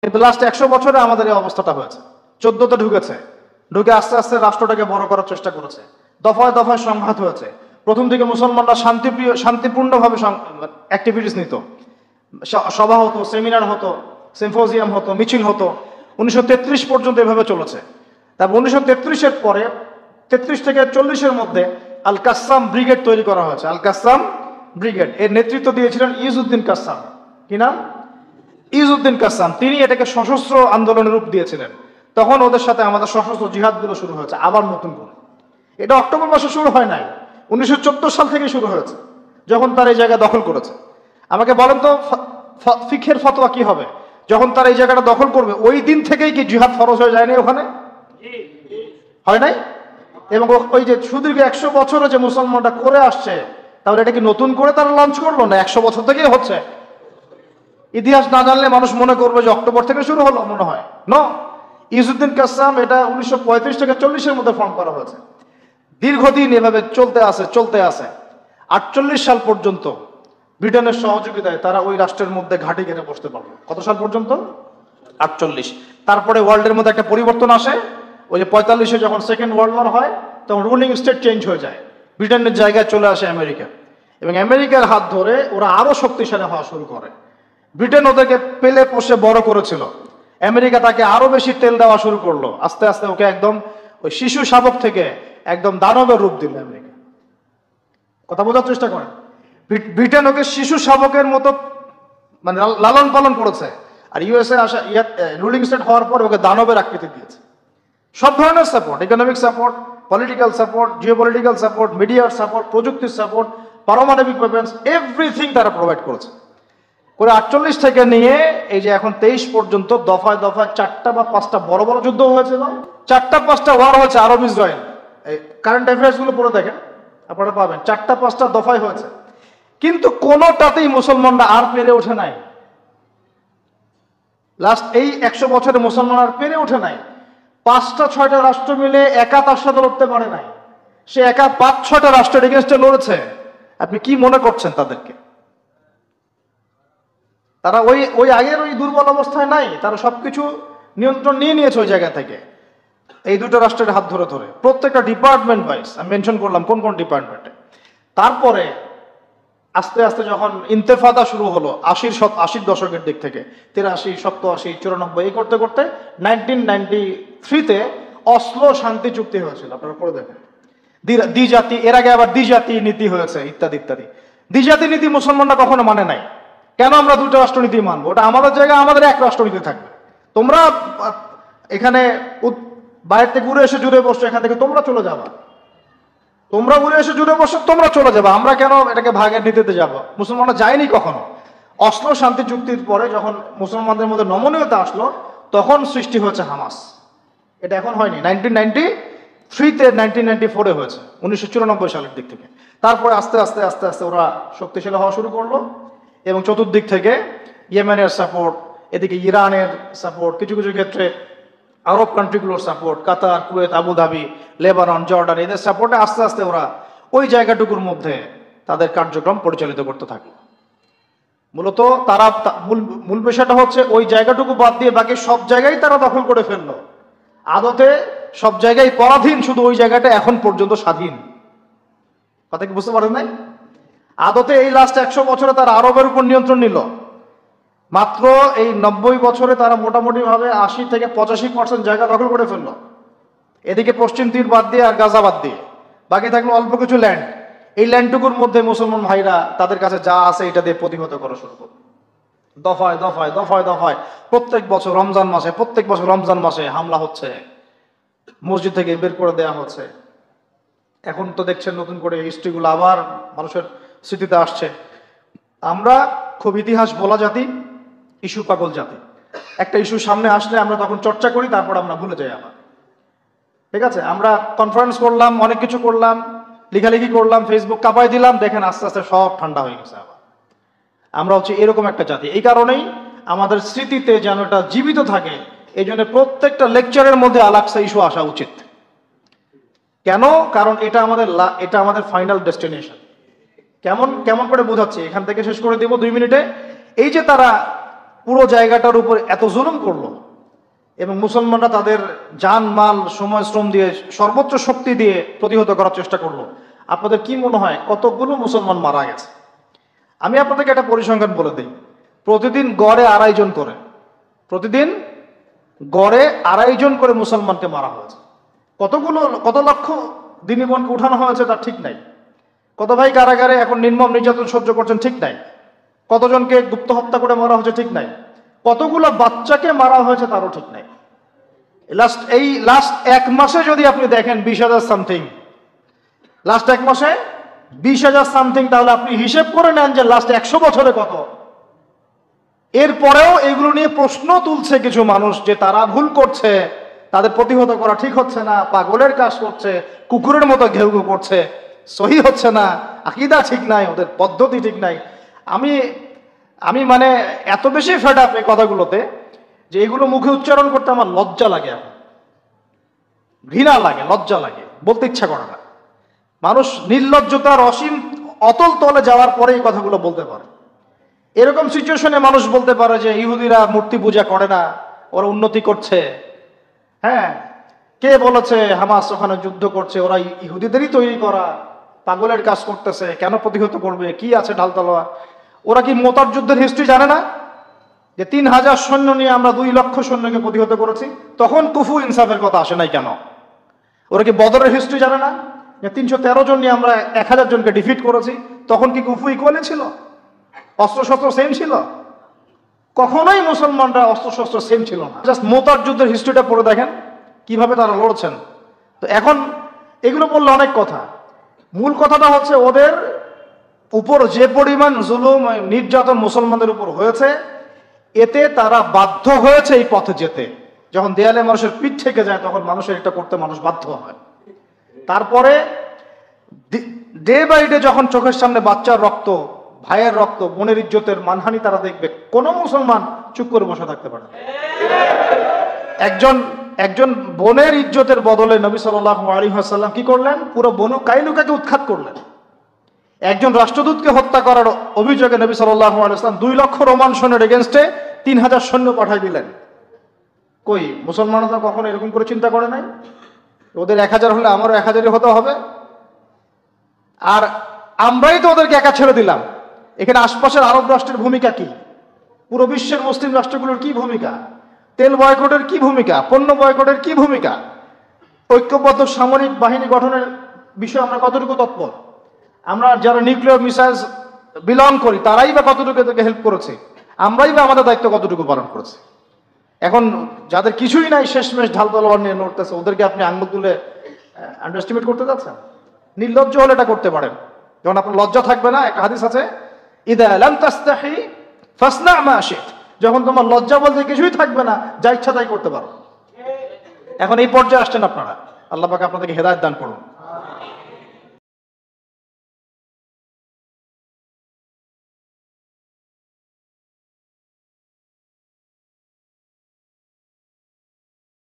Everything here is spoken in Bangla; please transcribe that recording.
কিন্তু লাস্ট 100 বছরে আমাদের এই অবস্থাটা হয়েছে। 14তে ঢুকেছে, ঢুকে আস্তে আস্তে রাষ্ট্রটাকে বড় করার চেষ্টা করেছে, দফায় দফায় সংঘাত হয়েছে। প্রথম দিকে মুসলমানরা শান্তিপূর্ণভাবে অ্যাক্টিভিটিস নিত, সভা হতো, সেমিনার হতো, সিম্পোজিয়াম হতো, মিছিল হতো। 1933 পর্যন্ত এভাবে চলেছে। তারপর 1933-এর পরে 33 থেকে 40-এর মধ্যে আল কাসসাম ব্রিগেড তৈরি করা হয়েছে। আল কাসসাম ব্রিগেড এর নেতৃত্ব দিয়েছিলেন ইজউদ্দিন কাসসাম। কি নাম? ইজউদ্দিন কাসসাম। তিনি এটাকে সশস্ত্র আন্দোলনের রূপ দিয়েছিলেন। তখন ওদের সাথে আমাদের সশস্ত্র জিহাদগুলো শুরু হয়েছে আবার নতুন করে। এটা অক্টোবর মাসে শুরু হয় নাই, 1914 সাল থেকে শুরু হয়েছে, যখন তারা এই জায়গা দখল করেছে। আমাকে বলেন তো ফিকহের ফতোয়া কি হবে? যখন তারা এই জায়গাটা দখল করবে ওই দিন থেকেই কি জিহাদ ফরজ হয়ে যায়নি ওখানে? হয় নাই? এবং ওই যে সুদীর্ঘ 100 বছরে যে মুসলমানরা করে আসছে, তাহলে এটা কি নতুন করে তারা লঞ্চ করলো না? 100 বছর থেকেই হচ্ছে। ইতিহাস না জানলে মানুষ মনে করবে যে অক্টোবর থেকে শুরু হলো, মনে হয় নো। ইজউদ্দিন কাসসাম এটা 1935 থেকে 40-এর মধ্যে ফর্ম করা হয়েছে। দীর্ঘদিন এভাবে চলতে আসে 48 সাল পর্যন্ত ব্রিটেনের সহযোগিতায় তারা ওই রাষ্ট্রের মধ্যে ঘাঁটি ঘেরে বসতে পারলো। কত সাল পর্যন্ত? 48। তারপরে ওয়ার্ল্ডের মধ্যে একটা পরিবর্তন আসে। ওই যে 45-এ যখন সেকেন্ড ওয়ার্ল্ড ওয়ার হয়, তখন রুলিং স্টেট চেঞ্জ হয়ে যায়, ব্রিটেনের জায়গায় চলে আসে আমেরিকা। এবং আমেরিকার হাত ধরে ওরা আরো শক্তিশালী হওয়া শুরু করে। ব্রিটেন ওদেরকে পেলে পোষে বড় করেছিল, আমেরিকা তাকে আরো বেশি তেল দেওয়া শুরু করলো। আস্তে আস্তে ওকে একদম ওই শিশু শাবক থেকে একদম দানবের রূপ দিল আমেরিকা। কথা বোঝার চেষ্টা করেন। ব্রিটেন ওকে শিশু শাবকের মতো মানে লালন পালন করেছে, আর ইউএসএ আসা রুলিং স্টেট হওয়ার পর ওকে দানবের আকৃতি দিয়েছে। সব ধরনের support, economic support, political support, geopolitical support, মিডিয়ার সাপোর্ট, প্রযুক্তির সাপোর্ট, পারমাণবিক ওয়েপন্স, এভরিথিং তারা প্রোভাইড করেছে। করে 48 থেকে নিয়ে এই যে এখন 23 পর্যন্ত দফায় দফায় 4টা বা 5টা বড় বড় যুদ্ধ হয়েছিল, 4টা 5টা ওয়ার হয়েছে আরব ইসরায়েল। এই কারেন্ট অ্যাফেয়ার্স গুলো পড়ে দেখেন, আপনারা পাবেন 4টা 5টা দফায় হয়েছে। কিন্তু কোনোটাতেই মুসলমানরা আর পেরে ওঠে নাই। লাস্ট এই 100 বছরে মুসলমান আর পেরে ওঠে নাই। 5টা 6টা রাষ্ট্র মিলে একা তার সাথে লড়তে পারে নাই। সে একা 5-6টা রাষ্ট্রের এগেনস্টে লড়েছে। আপনি কি মনে করছেন তাদেরকে? তারা ওই আগের ওই দুর্বল অবস্থায় নাই, তারা সবকিছু নিয়ন্ত্রণ নিয়ে নিয়েছে ওই জায়গা থেকে, এই দুটো রাষ্ট্রের হাত ধরে ধরে। প্রত্যেকটা ডিপার্টমেন্ট ওয়াইজ আমি মেনশন করলাম কোন কোন ডিপার্টমেন্টে। তারপরে আস্তে আস্তে যখন ইন্তেফাদা শুরু হলো 80 দশকের দিক থেকে, 83, 87, 94, এই করতে করতে 1993-তে অসলো শান্তি চুক্তি হয়েছিল। আপনারা পড়ে দেখেন। দ্বিজাতি, এর আগে আবার দ্বিজাতি নীতি হয়েছে, ইত্যাদি ইত্যাদি। দ্বিজাতি নীতি মুসলমানরা কখনো মানে নাই। কেন আমরা দুটো রাষ্ট্রনীতি মানবো? ওটা আমাদের জায়গায় আমাদের এক রাষ্ট্রনীতি থাকবে। তোমরা এখানে বাইরে থেকে উড়ে এসে জুড়ে বসছো, এখান থেকে তোমরা চলে যাবা। তোমরা উড়ে এসে জুড়ে বসছো, তোমরা চলে যাবা, আমরা কেন এটাকে ভাগের নীতিতে যাব? মুসলমানরা যায়নি কখনো। অসলো শান্তি চুক্তির পরে যখন মুসলমানদের মধ্যে নমনীয়তা আসলো, তখন সৃষ্টি হয়েছে হামাস। এটা এখন হয়নি, 1993-তে 1994-এ হয়েছে, 1994 সালের দিক থেকে। তারপরে আস্তে আস্তে আস্তে আস্তে ওরা শক্তিশালী হওয়া শুরু করলো। এবং চতুর্দিক থেকে ইয়েমেনের সাপোর্ট, এদিকে ইরানের সাপোর্ট, কিছু কিছু ক্ষেত্রে আরব কান্ট্রিগুলোর সাপোর্ট, কাতার, কুয়েত, আবুধাবি, লেবানন, জর্ডান, এদের সাপোর্টে আস্তে আস্তে ওরা ওই জায়গাটুকুর মধ্যে তাদের কার্যক্রম পরিচালিত করতে থাকে। মূলত তারা মূল বিষয়টা হচ্ছে ওই জায়গাটুকু বাদ দিয়ে বাকি সব জায়গায় তারা দখল করে ফেললো। আদতে সব জায়গায় পরাধীন, শুধু ওই জায়গাটা এখন পর্যন্ত স্বাধীন। কথা কি বুঝতে পারেন নাই? আদতে এই লাস্ট 100 বছরে তারা আরবের উপর নিয়ন্ত্রণ নিল। মাত্র এই 90 বছরে তারা মোটামুটি ভাবে 80 থেকে 85% জায়গা দখল করে ফেললো। এদিকে পশ্চিম তীর বাদ দিয়ে আর গাজা বাদ দিয়ে বাকি থাকলো অল্প কিছু ল্যান্ড। এই ল্যান্ডটুকুর মধ্যে মুসলমান ভাইরা তাদের কাছে যা আছে এটা দিয়ে প্রতিহত করা শুরু করলো। দফায় দফায় দফায় দফায় প্রত্যেক বছর রমজান মাসে হামলা হচ্ছে, মসজিদ থেকে বের করে দেওয়া হচ্ছে। এখন তো দেখছেন নতুন করে হিস্ট্রিগুলো আবার মানুষের স্মৃতিতে আসছে। আমরা খুব ইতিহাস বলা জাতি, ইস্যু পাগল জাতি। একটা ইস্যু সামনে আসলে আমরা তখন চর্চা করি, তারপর আমরা ভুলে যাই আবার। ঠিক আছে, আমরা কনফারেন্স করলাম, অনেক কিছু করলাম, লেখালেখি করলাম, ফেসবুক কাঁপাই দিলাম, দেখেন আস্তে আস্তে সব ঠান্ডা হয়ে গেছে আবার। আমরা হচ্ছে এরকম একটা জাতি। এই কারণেই আমাদের স্মৃতিতে যেন এটা জীবিত থাকে, এই জন্য প্রত্যেকটা লেকচারের মধ্যে আলাক্সা ইস্যু আসা উচিত। কেন? কারণ এটা আমাদের ফাইনাল ডেস্টিনেশন। কেমন করে বোঝাচ্ছি, এখান থেকে শেষ করে দেব 2 মিনিটে। এই যে তারা পুরো জায়গাটার উপর এত জুলুম করলো এবং মুসলমানরা তাদের জান মাল সময় শ্রম দিয়ে সর্বোচ্চ শক্তি দিয়ে প্রতিহত করার চেষ্টা করলো, আপনাদের কি মনে হয় কতগুলো মুসলমান মারা গেছে? আমি আপনাদেরকে একটা পরিসংখ্যান বলে দিই। প্রতিদিন গড়ে 2.5 জন করে, প্রতিদিন গড়ে 2.5 জন করে মুসলমানকে মারা হয়েছে। কত লক্ষ দিনী বোনকে উঠানো হয়েছে তার ঠিক নাই। কত ভাই কারাগারে এখন নির্মম নির্যাতন সহ্য করছেন ঠিক নাই। কতজনকে গুপ্ত হত্যা করে মারা হয়েছে ঠিক নাই। কতগুলো বাচ্চাকে মারা হয়েছে তারও ঠিক নাই। লাস্ট 1 মাসে যদি আপনি দেখেন 20,000 সামথিং, লাস্ট 1 মাসে 20,000 সামথিং, তাহলে আপনি হিসেব করে নেন যে লাস্ট 100 বছরে কত। এরপরেও এগুলো নিয়ে প্রশ্ন তুলছে কিছু মানুষ যে তারা ভুল করছে, তাদের প্রতিহত করা ঠিক হচ্ছে না, পাগলের কাজ করছে, কুকুরের মতো ঘেউ ঘেউ করছে, সহি হচ্ছে না, আকীদা ঠিক নাই, ওদের পদ্ধতি ঠিক নাই। আমি মানে এত বেশি ফেড আপ এই কথাগুলোতে যে এগুলো মুখে উচ্চারণ করতে আমার লজ্জা লাগে, এখন ঘৃণা লাগে, লজ্জা লাগে, বলতে ইচ্ছা করে না। মানুষ নির্লজ্জতার অসীম অতল তলে যাওয়ার পরে এই কথাগুলো বলতে পারে। এরকম সিচুয়েশনে মানুষ বলতে পারে যে ইহুদিরা মূর্তি পূজা করে না, ওরা উন্নতি করছে। হ্যাঁ, কে বলেছে হামাস ওখানে যুদ্ধ করছে? ওরা ইহুদিদেরই তৈরি করা, পাগলের কাজ করতেছে, কেন প্রতিহত করবে, কি আছে ঢাল তলোয়ার? ওরা কি মোতার যুদ্ধের হিস্ট্রি জানে না? যে 3,000 সৈন্য নিয়ে আমরা 2 লক্ষ সৈন্যকে প্রতিহত করেছি, তখন কুফু ইনসাফের কথা আসে নাই কেন? ওরা কি বদরের হিস্ট্রি জানে না? যে 313 জন নিয়ে আমরা 1,000 জনকে ডিফিট করেছি, তখন কি কুফু ইকুয়ালি ছিল? অস্ত্রশস্ত্র সেম ছিল? কখনোই মুসলমানরা অস্ত্রশস্ত্র সেম ছিল না। জাস্ট মোতার যুদ্ধের হিস্ট্রিটা পড়ে দেখেন কিভাবে তারা লড়ছেন। তো এখন এগুলো বললে অনেক কথা, মূল কথাটা হচ্ছে ওদের উপর যে পরিমাণ জুলুম নির্যাতন মুসলমানদের উপর হয়েছে, এতে তারা বাধ্য হয়েছে এই পথে যেতে। যখন দেয়ালে মানুষের পিঠ থেকে যায় তখন মানুষের এটা করতে মানুষ বাধ্য হয়। তারপরে ডে বাই ডে যখন চোখের সামনে বাচ্চার রক্ত, ভাইয়ের রক্ত, বোনের ইজ্জতের মানহানি তারা দেখবে, কোনো মুসলমান চুপ করে বসে থাকতে পারে না। একজন বোনের ইজ্জতের বদলে নবী সাল্লাল্লাহু আলাইহি ওয়াসাল্লাম কি করলেন? পুরো বনু কাইনুকাকে উৎখাত করলেন। একজন রাষ্ট্রদূতকে হত্যা করার অভিযোগে নবী সাল্লাল্লাহু আলাইহি ওয়াসাল্লাম 2 লক্ষ রোমান সৈন্যের এগেইনস্টে 3,000 সৈন্য পাঠিয়ে দিলেন। কই মুসলমানরা তো কখনো এরকম করে চিন্তা করে নাই? ওদের 1,000 হলে আমারও 1,000 হতে হবে। আর আমরাই তো ওদেরকে একা ছেড়ে দিলাম। এখানে আশপাশের আরব রাষ্ট্রের ভূমিকা কি? পুরো বিশ্বের মুসলিম রাষ্ট্রগুলোর কি ভূমিকা? তেল বয়কটের কি ভূমিকা? পণ্য বয়কটের কি ভূমিকা? ঐক্যবদ্ধ সামরিক বাহিনী গঠনের বিষয়ে আমরা কতটুকু তৎপর? আমরা যারা নিউক্লিয়ার মিসাইলস বিলং করি তারাই বা কতটুকু এদেরকে হেল্প করেছে? আমরাই বা আমাদের দায়িত্ব কতটুকু পালন করেছি? এখন যাদের কিছুই নাই, শেষমেশ ঢাল তলোয়ার নিয়ে লড়তেছে, ওদেরকে আপনি আঙ্গুল তুলে আন্ডারস্টিমেট করতে যাচ্ছেন? নির্লজ্জ হলে এটা করতে পারেন, যখন আপনার লজ্জা থাকবে না। একটা হাদিস আছে, ইদা লাম তাস্তাহি ফাসনা মা শিত, যখন তোমার লজ্জা বলতে কিছুই থাকবে না, যা ইচ্ছা তাই করতে পারো। এখন এই পর্যায়ে আসছেন আপনারা, আল্লাহ পাক আপনাদেরকে হেদায়েত দান করুন।